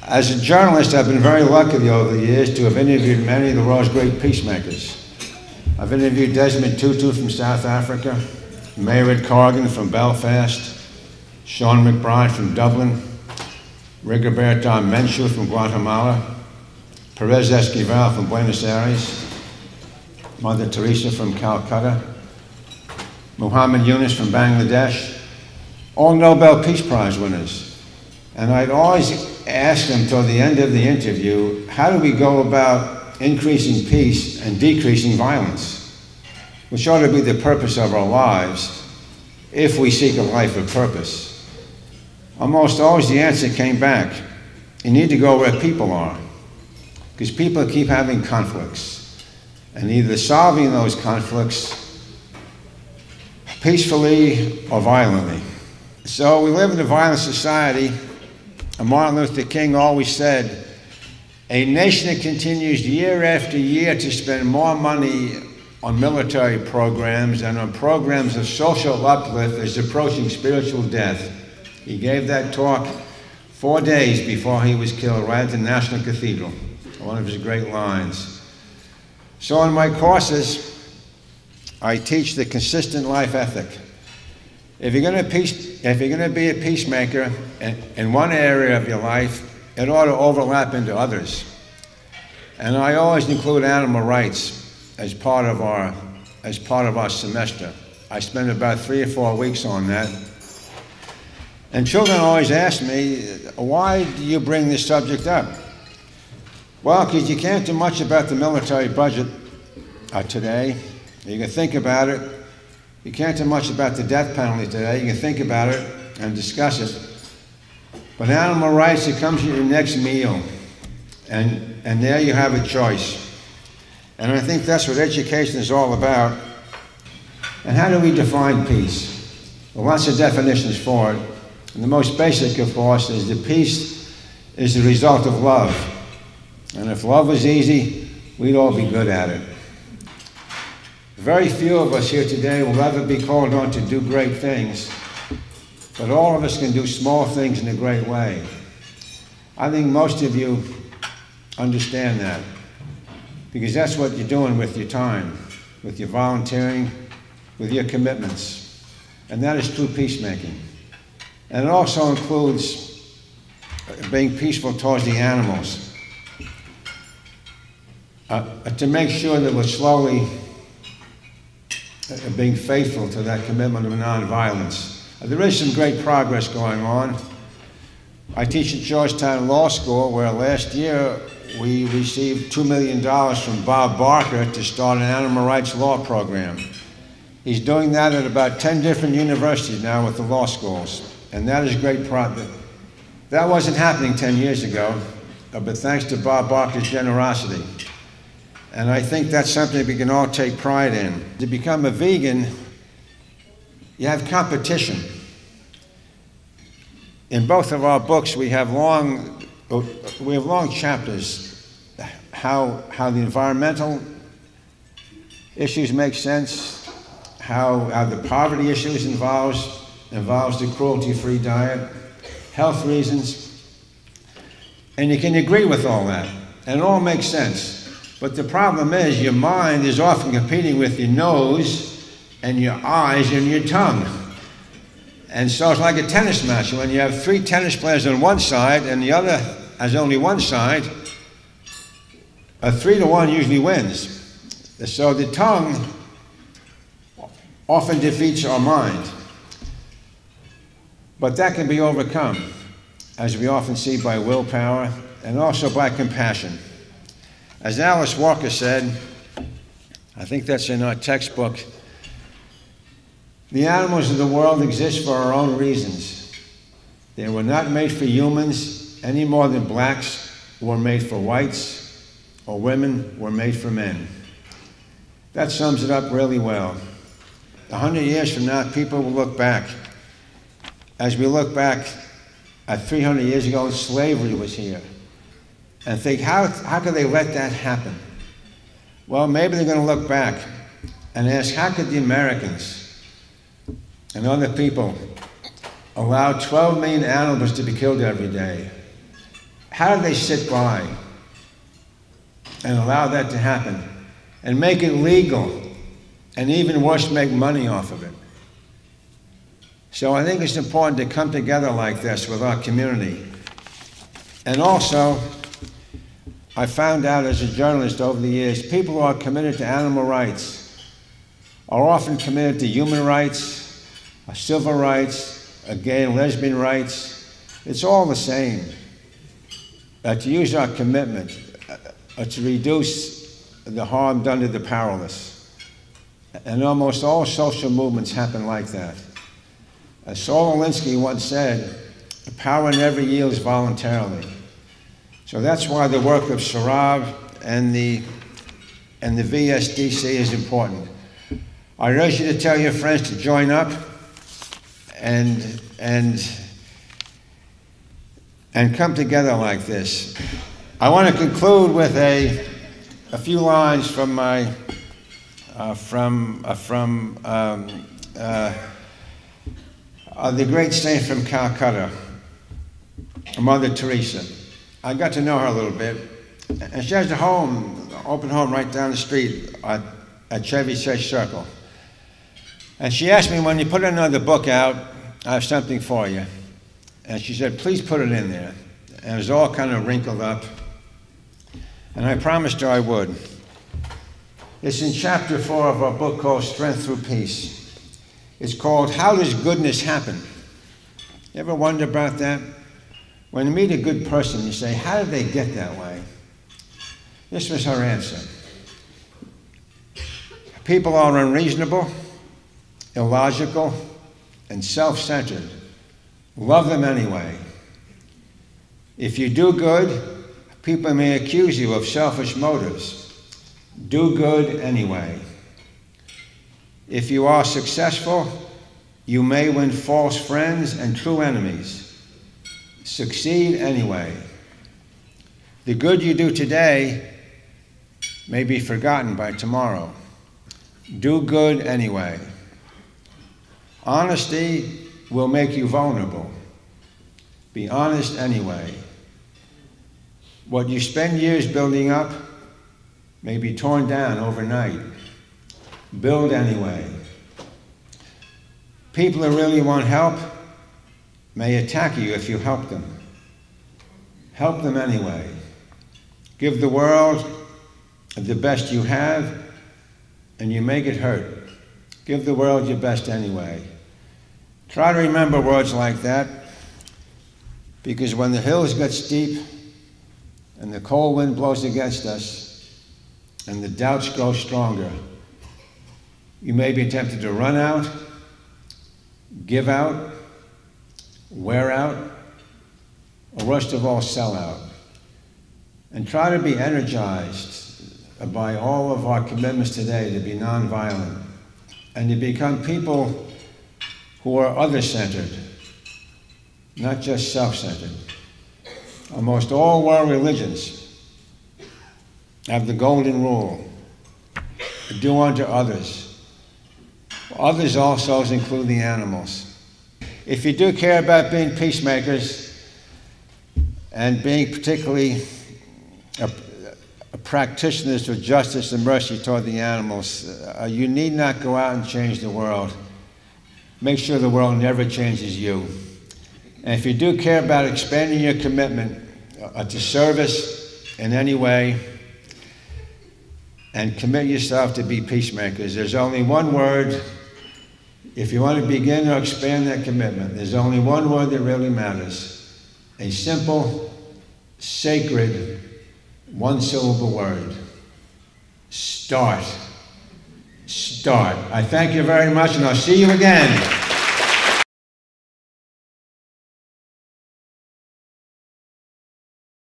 As a journalist, I've been very lucky over the years to have interviewed many of the world's great peacemakers. I've interviewed Desmond Tutu from South Africa, Mayred Cargan from Belfast, Sean McBride from Dublin, Rigoberto Menchu from Guatemala, Perez Esquivel from Buenos Aires, Mother Teresa from Calcutta, Muhammad Yunus from Bangladesh, all Nobel Peace Prize winners. And I'd always ask them till the end of the interview, how do we go about increasing peace and decreasing violence, which ought to be the purpose of our lives if we seek a life of purpose. Almost always the answer came back, you need to go where people are, because people keep having conflicts, and either solving those conflicts peacefully or violently. So we live in a violent society, and Martin Luther King always said, a nation that continues year after year to spend more money on military programs and on programs of social uplift is approaching spiritual death. He gave that talk 4 days before he was killed, right at the National Cathedral, one of his great lines. So in my courses, I teach the consistent life ethic. If you're going to be a peacemaker in one area of your life, it ought to overlap into others. And I always include animal rights as part of our semester. I spend about 3 or 4 weeks on that. And children always ask me, why do you bring this subject up? Well, because you can't do much about the military budget today. You can think about it. You can't do much about the death penalty today. You can think about it and discuss it. But animal rights, it comes to your next meal. And there you have a choice. And I think that's what education is all about. And how do we define peace? Well, lots of definitions for it. And the most basic, of course, is that peace is the result of love. And if love was easy, we'd all be good at it. Very few of us here today will ever be called on to do great things, but all of us can do small things in a great way. I think most of you understand that, because that's what you're doing with your time, with your volunteering, with your commitments. And that is true peacemaking. And it also includes being peaceful towards the animals, to make sure that we're slowly being faithful to that commitment of nonviolence. There is some great progress going on. I teach at Georgetown Law School, where last year we received $2 million from Bob Barker to start an animal rights law program. He's doing that at about 10 different universities now with the law schools, and that is great progress. That wasn't happening 10 years ago, but thanks to Bob Barker's generosity. And I think that's something we can all take pride in. To become a vegan, you have competition. In both of our books, we have long chapters how the environmental issues make sense, how the poverty issues involves the cruelty-free diet, health reasons, and you can agree with all that, and it all makes sense. But the problem is your mind is often competing with your nose and your eyes and your tongue. And so it's like a tennis match. When you have 3 tennis players on one side and the other has only one side, a 3-to-1 usually wins. So the tongue often defeats our mind. But that can be overcome, as we often see, by willpower and also by compassion. As Alice Walker said, I think that's in our textbook, the animals of the world exist for our own reasons. They were not made for humans any more than blacks were made for whites or women were made for men. That sums it up really well. 100 years from now, people will look back, as we look back at 300 years ago, slavery was here, and think, how could they let that happen? Well, maybe they're going to look back and ask, how could the Americans and other people allow 12 million animals to be killed every day? How did they sit by and allow that to happen and make it legal, and even worse, make money off of it? So I think it's important to come together like this with our community. And also, I found out as a journalist over the years, people who are committed to animal rights are often committed to human rights, civil rights, gay and lesbian rights. It's all the same. To use our commitment to reduce the harm done to the powerless. And almost all social movements happen like that. As Saul Alinsky once said, power never yields voluntarily. So that's why the work of Sarav and the VSDC is important. I urge you to tell your friends to join up and come together like this. I want to conclude with a few lines from my the great saint from Calcutta, Mother Teresa. I got to know her a little bit, and she has a home, open home right down the street at Chevy Chase Circle. And she asked me, when you put another book out, I have something for you. And she said, please put it in there. And it was all kind of wrinkled up. And I promised her I would. It's in chapter 4 of our book called Strength Through Peace. It's called, How Does Goodness Happen? You ever wonder about that? When you meet a good person, you say, how did they get that way? This was her answer. People are unreasonable, illogical, and self-centered. Love them anyway. If you do good, people may accuse you of selfish motives. Do good anyway. If you are successful, you may win false friends and true enemies. Succeed anyway. The good you do today may be forgotten by tomorrow. Do good anyway. Honesty will make you vulnerable. Be honest anyway. What you spend years building up may be torn down overnight. Build anyway. People who really want help may attack you if you help them. Help them anyway. Give the world the best you have, and you may get hurt. Give the world your best anyway. Try to remember words like that, because when the hills get steep and the cold wind blows against us and the doubts grow stronger, you may be tempted to run out, give out, wear out, or worst of all, sell out. And try to be energized by all of our commitments today to be nonviolent and to become people who are other-centered, not just self-centered. Almost all world religions have the golden rule: do unto others. Others also include the animals. If you do care about being peacemakers and being particularly practitioners of justice and mercy toward the animals, you need not go out and change the world. Make sure the world never changes you. And if you do care about expanding your commitment to service in any way, and commit yourself to be peacemakers, there's only one word. If you want to begin or expand that commitment, there's only one word that really matters. A simple, sacred, one-syllable word. Start. Start. I thank you very much, and I'll see you again.